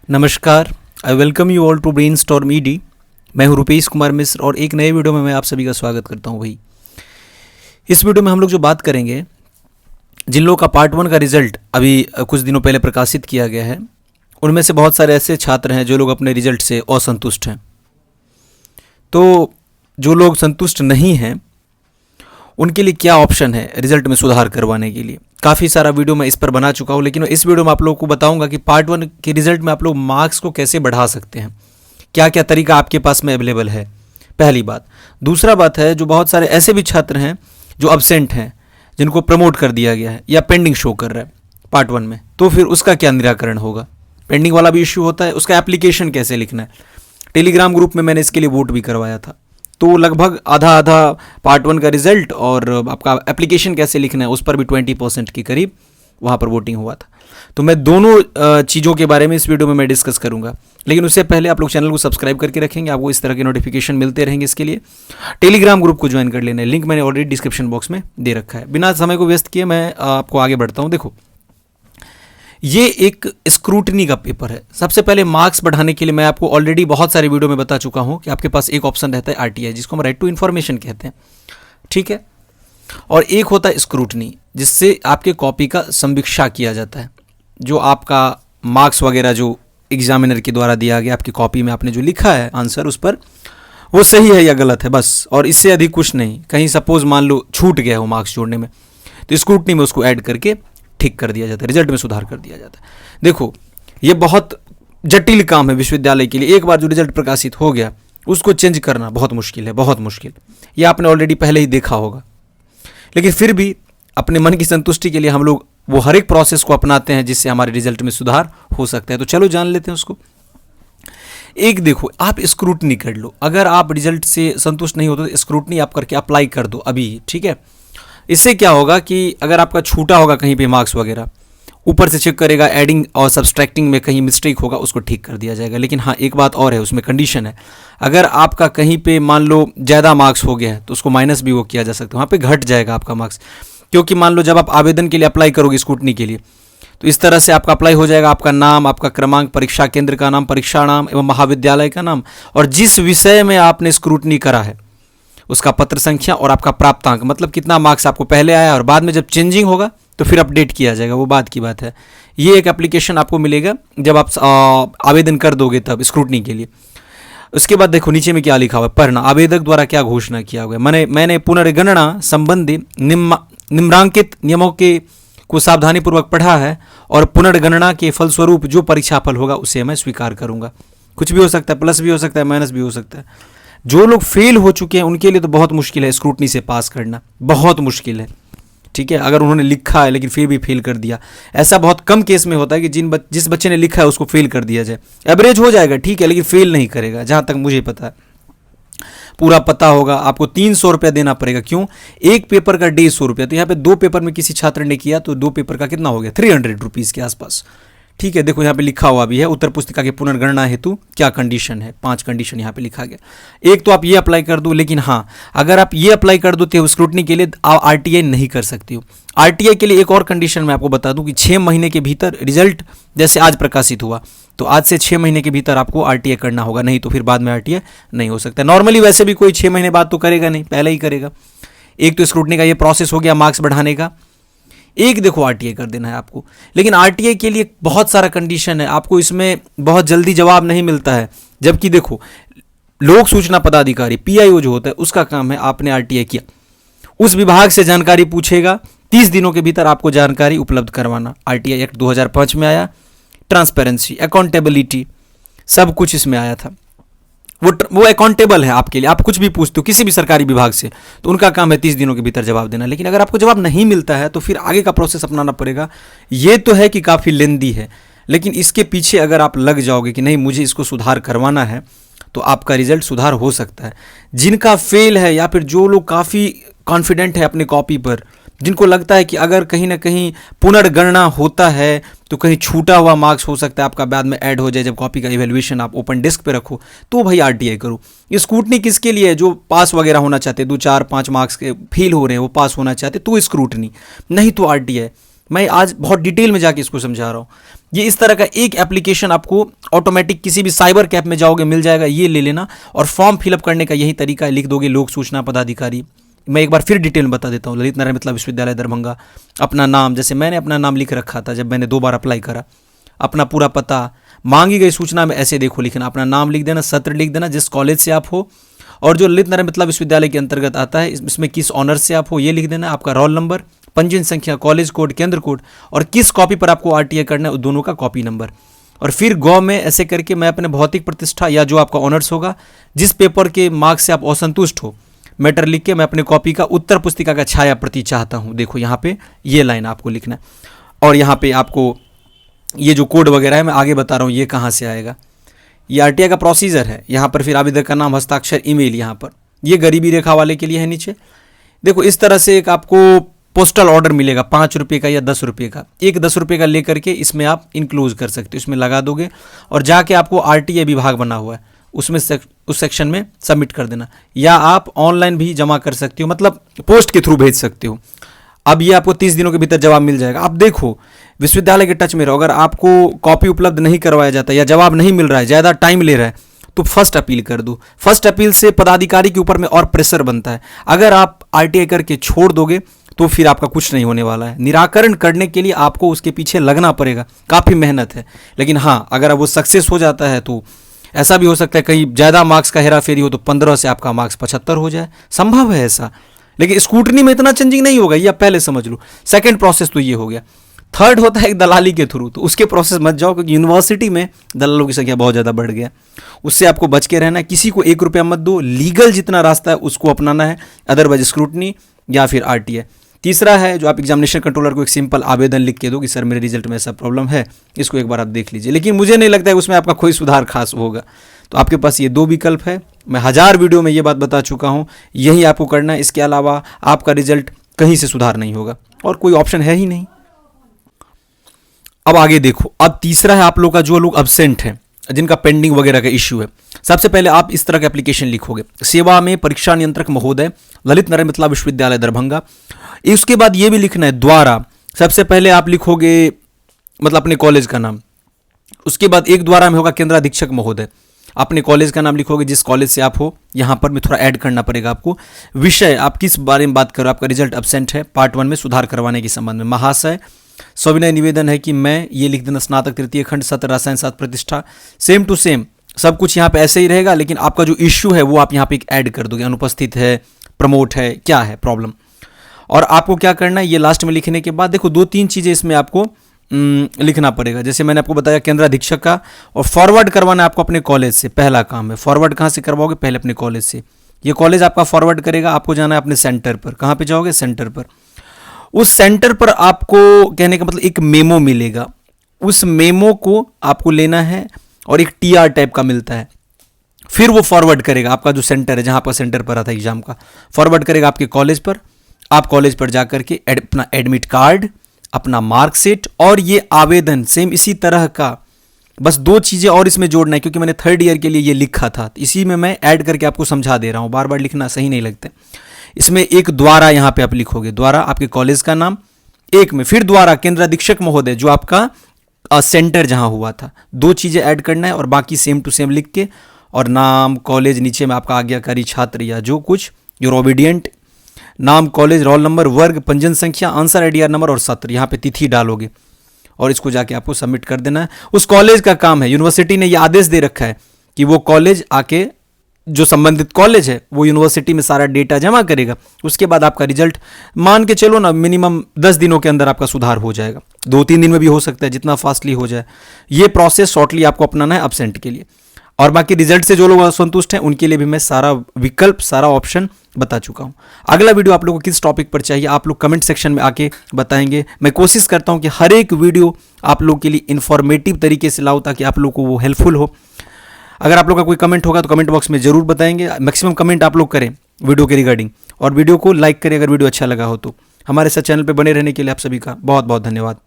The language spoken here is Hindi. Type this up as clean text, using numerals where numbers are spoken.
नमस्कार, I welcome you all to brainstorm ED. मैं हूं रुपेश कुमार मिश्र और एक नए वीडियो में मैं आप सभी का स्वागत करता हूं। भाई, इस वीडियो में हम लोग जो बात करेंगे, जिन लोगों का पार्ट 1 का रिजल्ट अभी कुछ दिनों पहले प्रकाशित किया गया है, उनमें से बहुत सारे ऐसे छात्र हैं जो लोग अपने रिजल्ट से असंतुष्ट हैं। तो जो लोग संतुष्ट नहीं हैं उनके लिए क्या ऑप्शन है रिजल्ट में सुधार करवाने के लिए। काफ़ी सारा वीडियो मैं इस पर बना चुका हूँ, लेकिन इस वीडियो में आप लोगों को बताऊंगा कि पार्ट 1 के रिजल्ट में आप लोग मार्क्स को कैसे बढ़ा सकते हैं, क्या क्या तरीका आपके पास में अवेलेबल है, पहली बात। दूसरा बात है, जो बहुत सारे ऐसे भी छात्र हैं जो अब्सेंट हैं, जिनको प्रमोट कर दिया गया है या पेंडिंग शो कर रहा है पार्ट 1 में, तो फिर उसका क्या निराकरण होगा। पेंडिंग वाला भी इश्यू होता है, उसका एप्लीकेशन कैसे लिखना है। टेलीग्राम ग्रुप में मैंने इसके लिए वोट भी करवाया था, तो लगभग आधा आधा पार्ट 1 का रिजल्ट और आपका एप्लीकेशन कैसे लिखना है उस पर भी 20% के करीब वहाँ पर वोटिंग हुआ था। तो मैं दोनों चीज़ों के बारे में इस वीडियो में मैं डिस्कस करूँगा, लेकिन उससे पहले आप लोग चैनल को सब्सक्राइब करके रखेंगे, आपको इस तरह के नोटिफिकेशन मिलते रहेंगे। इसके लिए टेलीग्राम ग्रुप को ज्वाइन कर लेना है, लिंक मैंने ऑलरेडी डिस्क्रिप्शन बॉक्स में दे रखा है। बिना समय को व्यस्त किए मैं आपको आगे बढ़ता हूँ। देखो, ये एक स्क्रूटनी का पेपर है। सबसे पहले मार्क्स बढ़ाने के लिए मैं आपको ऑलरेडी बहुत सारे वीडियो में बता चुका हूं कि आपके पास एक ऑप्शन रहता है आरटीआई, जिसको हम राइट टू इन्फॉर्मेशन कहते हैं, ठीक है। और एक होता है स्क्रूटनी, जिससे आपके कॉपी का समीक्षा किया जाता है। जो आपका मार्क्स वगैरह जो एग्जामिनर के द्वारा दिया गया, आपकी कॉपी में आपने जो लिखा है आंसर, उस पर वो सही है या गलत है, बस। और इससे अधिक कुछ नहीं। कहीं सपोज मान लो छूट गया हो मार्क्स जोड़ने में, तो स्क्रूटनी में उसको ऐड करके ठीक कर दिया जाता है, रिजल्ट में सुधार कर दिया जाता है। देखो, ये बहुत जटिल काम है विश्वविद्यालय के लिए। एक बार जो रिजल्ट प्रकाशित हो गया, उसको चेंज करना बहुत मुश्किल है, बहुत मुश्किल। ये आपने ऑलरेडी पहले ही देखा होगा, लेकिन फिर भी अपने मन की संतुष्टि के लिए हम लोग वो हर एक प्रोसेस को अपनाते हैं जिससे हमारे रिजल्ट में सुधार हो सकता है। तो चलो जान लेते हैं उसको। एक देखो, आप स्क्रूटनी कर लो। अगर आप रिजल्ट से संतुष्ट नहीं होते तो स्क्रूटनी आप करके अप्लाई कर दो अभी, ठीक है। इससे क्या होगा कि अगर आपका छूटा होगा कहीं पे मार्क्स वगैरह, ऊपर से चेक करेगा, एडिंग और सब्सट्रैक्टिंग में कहीं मिस्टेक होगा, उसको ठीक कर दिया जाएगा। लेकिन हाँ, एक बात और है, उसमें कंडीशन है। अगर आपका कहीं पे मान लो ज़्यादा मार्क्स हो गया है तो उसको माइनस भी वो किया जा सकता है, वहाँ पे घट जाएगा आपका मार्क्स। क्योंकि मान लो जब आप आवेदन के लिए अप्लाई करोगे स्क्रूटनी के लिए, तो इस तरह से आपका अप्लाई हो जाएगा, आपका नाम, आपका क्रमांक, परीक्षा केंद्र का नाम, परीक्षा नाम एवं महाविद्यालय का नाम, और जिस विषय में आपने स्क्रूटनी करा है उसका पत्र संख्या और आपका प्राप्तांक, मतलब कितना मार्क्स आपको पहले आया, और बाद में जब चेंजिंग होगा तो फिर अपडेट किया जाएगा, वो बात की बात है। ये एक एप्लीकेशन आपको मिलेगा जब आप आवेदन कर दोगे तब स्क्रूटनी के लिए। उसके बाद देखो नीचे में क्या लिखा हुआ है, पढ़ना। आवेदक द्वारा क्या घोषणा किया हुआ है। मैंने पुनर्गणना संबंधी निम्नांकित नियमों के को सावधानीपूर्वक पढ़ा है, और पुनर्गणना के फलस्वरूप जो परीक्षाफल होगा उसे मैं स्वीकार करूंगा। कुछ भी हो सकता है, प्लस भी हो सकता है, माइनस भी हो सकता है। जो लोग फेल हो चुके हैं उनके लिए तो बहुत मुश्किल है स्क्रूटनी से पास करना, बहुत मुश्किल है, ठीक है। अगर उन्होंने लिखा है लेकिन फिर भी फेल कर दिया, ऐसा बहुत कम केस में होता है कि जिस बच्चे ने लिखा है उसको फेल कर दिया जाए। एवरेज हो जाएगा, ठीक है, लेकिन फेल नहीं करेगा, जहाँ तक मुझे पता है। पूरा पता होगा। आपको 300 रुपया देना पड़ेगा। क्यों? एक पेपर का 150 रुपया। तो यहाँ पे 2 पेपर में किसी छात्र ने किया तो 2 पेपर का कितना हो गया, 300 रुपीज़ के आसपास, ठीक है। देखो यहाँ पे लिखा हुआ भी है, उत्तर पुस्तिका के पुनर्गणना हेतु क्या कंडीशन है, 5 कंडीशन यहाँ पे लिखा गया। एक तो आप ये अप्लाई कर दो, लेकिन हाँ, अगर आप ये अप्लाई कर दो तो स्क्रूटनी के लिए आप आरटीआई नहीं कर सकती हो। आरटीआई के लिए एक और कंडीशन मैं आपको बता दूं कि 6 महीने के भीतर रिजल्ट, जैसे आज प्रकाशित हुआ तो आज से 6 महीने के भीतर आपको आरटीआई करना होगा, नहीं तो फिर बाद में आरटीआई नहीं हो सकता। नॉर्मली वैसे भी कोई 6 महीने बाद तो करेगा नहीं, पहले ही करेगा। एक तो स्क्रूटनी का ये प्रोसेस हो गया मार्क्स बढ़ाने का। एक देखो आरटीआई कर देना है आपको, लेकिन आरटीआई के लिए बहुत सारा कंडीशन है, आपको इसमें बहुत जल्दी जवाब नहीं मिलता है। जबकि देखो, लोक सूचना पदाधिकारी पीआईओ जो होता है उसका काम है आपने आरटीआई किया, उस विभाग से जानकारी पूछेगा, 30 दिनों के भीतर आपको जानकारी उपलब्ध करवाना। आरटीआई एक्ट 2005 में आया, ट्रांसपेरेंसी, अकाउंटेबिलिटी, सब कुछ इसमें आया था। वो अकाउंटेबल है आपके लिए। आप कुछ भी पूछते हो किसी भी सरकारी विभाग से तो उनका काम है 30 दिनों के भीतर जवाब देना। लेकिन अगर आपको जवाब नहीं मिलता है तो फिर आगे का प्रोसेस अपनाना पड़ेगा। ये तो है कि काफ़ी लेंदी है, लेकिन इसके पीछे अगर आप लग जाओगे कि नहीं मुझे इसको सुधार करवाना है, तो आपका रिजल्ट सुधार हो सकता है। जिनका फेल है या फिर जो लोग काफ़ी कॉन्फिडेंट है अपने कॉपी पर, जिनको लगता है कि अगर कहीं ना कहीं पुनर्गणना होता है तो कहीं छूटा हुआ मार्क्स हो सकता है आपका बाद में ऐड हो जाए जब कॉपी का इवैल्यूएशन आप ओपन डेस्क पे रखो, तो भाई आरटीआई करो। ये स्क्रूटनी किसके लिए है? जो पास वगैरह होना चाहते, 2 4 5 मार्क्स के फेल हो रहे हैं वो पास होना चाहते, तो स्क्रूटनी, नहीं तो आरटीआई। मैं आज बहुत डिटेल में जाके इसको समझा रहा हूँ। ये इस तरह का एक एप्लीकेशन आपको ऑटोमेटिक किसी भी साइबर कैफ में जाओगे मिल जाएगा, ये ले लेना। और फॉर्म फिलअप करने का यही तरीका है, लिख दोगे लोक सूचना पदाधिकारी। मैं एक बार फिर डिटेल में बता देता हूँ। ललित नारायण मिथिला विश्वविद्यालय दरभंगा, अपना नाम, जैसे मैंने अपना नाम लिख रखा था जब मैंने 2 बार अप्लाई करा, अपना पूरा पता, मांगी गई सूचना में ऐसे देखो लिखना, अपना नाम लिख देना, सत्र लिख देना, जिस कॉलेज से आप हो, और जो ललित नारायण मिथिला विश्वविद्यालय के अंतर्गत आता है इसमें किस ऑनर से आप हो ये लिख देना, आपका रोल नंबर, पंजीयन संख्या, कॉलेज कोड, केंद्र कोड, और किस कॉपी पर आपको आरटीआई करना है उन दोनों का कॉपी नंबर। और फिर गौ में ऐसे करके मैं अपने भौतिक प्रतिष्ठा या जो आपका ऑनर्स होगा, जिस पेपर के मार्क्स से आप असंतुष्ट हो, मैटर लिख के मैं अपने कॉपी का उत्तर पुस्तिका का छाया प्रति चाहता हूँ। देखो यहाँ पे ये लाइन आपको लिखना है। और यहाँ पे आपको ये जो कोड वगैरह है मैं आगे बता रहा हूँ ये कहाँ से आएगा। ये आरटीआई का प्रोसीजर है। यहाँ पर फिर आवेदक का नाम, हस्ताक्षर, ईमेल, यहाँ पर ये गरीबी रेखा वाले के लिए है नीचे। देखो इस तरह से एक आपको पोस्टल ऑर्डर मिलेगा 5 रुपये का या 10 रुपये का। एक 10 रुपये का लेकर के इसमें आप इंक्लूज कर सकते हो, इसमें लगा दोगे और जाके आपको आरटीआई विभाग बना हुआ है उसमें उस सेक्शन में सबमिट कर देना। या आप ऑनलाइन भी जमा कर सकते हो, मतलब पोस्ट के थ्रू भेज सकते हो। अब ये आपको 30 दिनों के भीतर जवाब मिल जाएगा। अब देखो विश्वविद्यालय के टच में रहो, अगर आपको कॉपी उपलब्ध नहीं करवाया जाता या जवाब नहीं मिल रहा है, ज़्यादा टाइम ले रहा है, तो फर्स्ट अपील कर दो। फर्स्ट अपील से पदाधिकारी के ऊपर में और प्रेशर बनता है। अगर आप आरटीआई करके छोड़ दोगे तो फिर आपका कुछ नहीं होने वाला है। निराकरण करने के लिए आपको उसके पीछे लगना पड़ेगा, काफ़ी मेहनत है। लेकिन हाँ, अगर वो सक्सेस हो जाता है तो ऐसा भी हो सकता है कहीं ज़्यादा मार्क्स का हेरा फेरी हो तो 15 से आपका मार्क्स 75 हो जाए, संभव है ऐसा। लेकिन स्क्रूटनी में इतना चेंजिंग नहीं होगा, ये आप पहले समझ लो। सेकंड प्रोसेस तो ये हो गया। थर्ड होता है एक दलाली के थ्रू, तो उसके प्रोसेस मत जाओ, क्योंकि यूनिवर्सिटी में दलालों की संख्या बहुत ज़्यादा बढ़ गया। उससे आपको बच के रहना है। किसी को 1 रुपया मत दो, लीगल जितना रास्ता है उसको अपनाना है, अदरवाइज स्क्रूटनी या फिर आरटीआई। तीसरा है जो आप एग्जामिनेशन कंट्रोलर को एक सिंपल आवेदन लिख के दो कि सर मेरे रिजल्ट में ऐसा प्रॉब्लम है, इसको एक बार आप देख लीजिए। लेकिन मुझे नहीं लगता है उसमें आपका कोई सुधार खास होगा। तो आपके पास ये 2 विकल्प है। मैं 1000 वीडियो में ये बात बता चुका हूँ, यही आपको करना है। इसके अलावा आपका रिजल्ट कहीं से सुधार नहीं होगा और कोई ऑप्शन है ही नहीं। अब आगे देखो, अब तीसरा है आप लोग का जो लोग अब्सेंट हैं, जिनका पेंडिंग वगैरह का इश्यू है। सबसे पहले आप इस तरह का एप्लीकेशन लिखोगे, सेवा में परीक्षा नियंत्रक महोदय, ललित नारायण मिथिला विश्वविद्यालय दरभंगा। उसके बाद ये भी लिखना है द्वारा। सबसे पहले आप लिखोगे मतलब अपने कॉलेज का नाम, उसके बाद एक द्वारा में होगा केंद्राधीक्षक महोदय, अपने कॉलेज का नाम लिखोगे जिस कॉलेज से आप हो। यहाँ पर भी थोड़ा ऐड करना पड़ेगा आपको। विषय आप किस बारे में बात करो, आपका रिजल्ट अब्सेंट है पार्ट 1 में सुधार करवाने के संबंध में। महाशय सविनय निवेदन है कि मैं ये लिख देना, स्नातक तृतीय खंड सत्र रसायन शास्त्र प्रतिष्ठा। सेम टू सेम सब कुछ यहाँ पे ऐसे ही रहेगा, लेकिन आपका जो इश्यू है वो आप यहाँ पे ऐड कर दोगे। अनुपस्थित है, प्रमोट है, क्या है प्रॉब्लम। और आपको क्या करना है, ये लास्ट में लिखने के बाद देखो 2-3 चीज़ें इसमें आपको लिखना पड़ेगा। जैसे मैंने आपको बताया केंद्राधीक्षक का, और फॉरवर्ड करवाना है आपको अपने कॉलेज से। पहला काम है फॉरवर्ड कहाँ से करवाओगे, पहले अपने कॉलेज से। ये कॉलेज आपका फॉरवर्ड करेगा, आपको जाना है अपने सेंटर पर। कहाँ पे जाओगे, सेंटर पर। उस सेंटर पर आपको कहने का मतलब एक मेमो मिलेगा, उस मेमो को आपको लेना है और एक टीआर टाइप का मिलता है। फिर वो फॉरवर्ड करेगा आपका जो सेंटर है, जहाँ पर सेंटर पर आता है एग्जाम का, फॉरवर्ड करेगा आपके कॉलेज पर। आप कॉलेज पर जा करके अपना एडमिट कार्ड, अपना मार्कशीट और ये आवेदन सेम इसी तरह का, बस 2 चीज़ें और इसमें जोड़ना है, क्योंकि मैंने 3rd ईयर के लिए ये लिखा था, इसी में मैं ऐड करके आपको समझा दे रहा हूँ। बार बार लिखना सही नहीं लगता। इसमें एक द्वारा यहाँ पे आप लिखोगे, द्वारा आपके कॉलेज का नाम, एक में फिर द्वारा केंद्राधीक्षक महोदय जो आपका सेंटर जहाँ हुआ था। 2 चीज़ें ऐड करना है और बाकी सेम टू सेम लिख के, और नाम, कॉलेज, नीचे में आपका आज्ञाकारी छात्र या जो कुछ योर ओबीडियंट, नाम, कॉलेज, रोल नंबर, वर्ग, पंजीयन संख्या, आंसर आईडीआर नंबर और सत्र, यहाँ पे तिथि डालोगे और इसको जाके आपको सबमिट कर देना है। उस कॉलेज का काम है, यूनिवर्सिटी ने ये आदेश दे रखा है कि वो कॉलेज आके, जो संबंधित कॉलेज है वो यूनिवर्सिटी में सारा डेटा जमा करेगा। उसके बाद आपका रिजल्ट मान के चलो ना मिनिमम 10 दिनों के अंदर आपका सुधार हो जाएगा। 2-3 दिन में भी हो सकता है, जितना फास्टली हो जाए। ये प्रोसेस शॉर्टली आपको अपनाना है अब्सेंट के लिए। और बाकी रिजल्ट से जो लोग असंतुष्ट हैं उनके लिए भी मैं सारा विकल्प, सारा ऑप्शन बता चुका हूं। अगला वीडियो आप लोगों को किस टॉपिक पर चाहिए आप लोग कमेंट सेक्शन में आके बताएंगे। मैं कोशिश करता हूं कि हर एक वीडियो आप लोग के लिए इंफॉर्मेटिव तरीके से लाऊं, ताकि आप लोग को वो हेल्पफुल हो। अगर आप लोग का कोई कमेंट होगा तो कमेंट बॉक्स में जरूर बताएंगे। मैक्सिमम कमेंट आप लोग करें वीडियो के रिगार्डिंग, और वीडियो को लाइक करें अगर वीडियो अच्छा लगा हो तो। हमारे साथ चैनल पर बने रहने के लिए आप सभी का बहुत बहुत धन्यवाद।